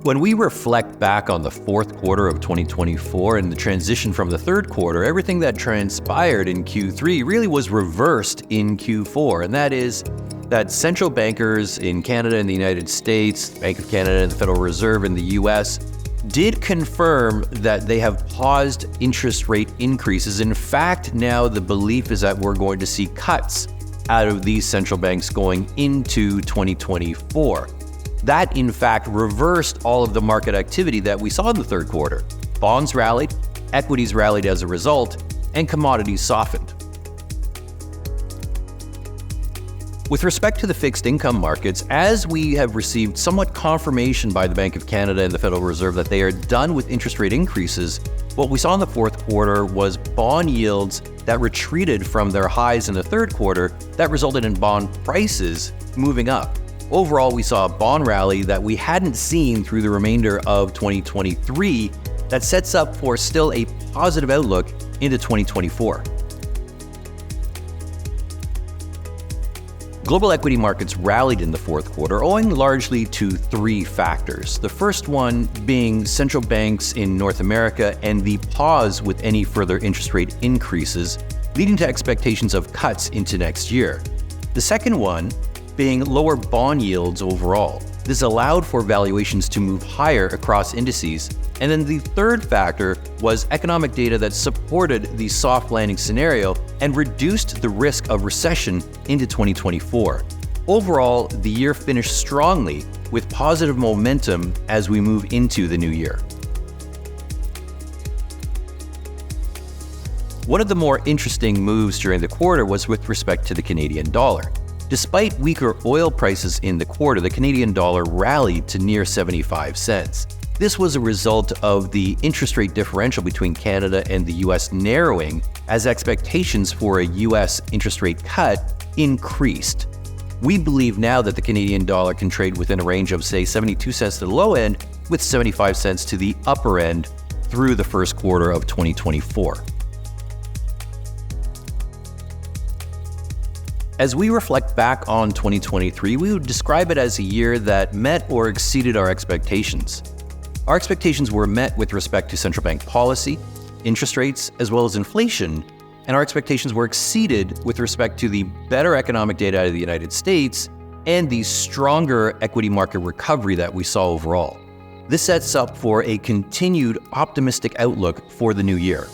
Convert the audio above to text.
When we reflect back on the fourth quarter of 2024 and the transition from the third quarter, everything that transpired in Q3 really was reversed in Q4. And that is that central bankers in Canada and the United States, Bank of Canada and the Federal Reserve in the US, did confirm that they have paused interest rate increases. In fact, now the belief is that we're going to see cuts out of these central banks going into 2024. That, in fact, reversed all of the market activity that we saw in the third quarter. Bonds rallied, equities rallied as a result, and commodities softened. With respect to the fixed income markets, as we have received somewhat confirmation by the Bank of Canada and the Federal Reserve that they are done with interest rate increases, what we saw in the fourth quarter was bond yields that retreated from their highs in the third quarter that resulted in bond prices moving up. Overall, we saw a bond rally that we hadn't seen through the remainder of 2023 that sets up for still a positive outlook into 2024. Global equity markets rallied in the fourth quarter owing largely to three factors. The first one being central banks in North America and the pause with any further interest rate increases, leading to expectations of cuts into next year. The second one being lower bond yields overall. This allowed for valuations to move higher across indices. And then the third factor was economic data that supported the soft landing scenario and reduced the risk of recession into 2024. Overall, the year finished strongly with positive momentum as we move into the new year. One of the more interesting moves during the quarter was with respect to the Canadian dollar. Despite weaker oil prices in the quarter, the Canadian dollar rallied to near 75 cents. This was a result of the interest rate differential between Canada and the US narrowing as expectations for a US interest rate cut increased. We believe now that the Canadian dollar can trade within a range of, say, 72 cents to the low end with 75 cents to the upper end through the first quarter of 2024. As we reflect back on 2023, we would describe it as a year that met or exceeded our expectations. Our expectations were met with respect to central bank policy, interest rates, as well as inflation, and our expectations were exceeded with respect to the better economic data out of the United States and the stronger equity market recovery that we saw overall. This sets up for a continued optimistic outlook for the new year.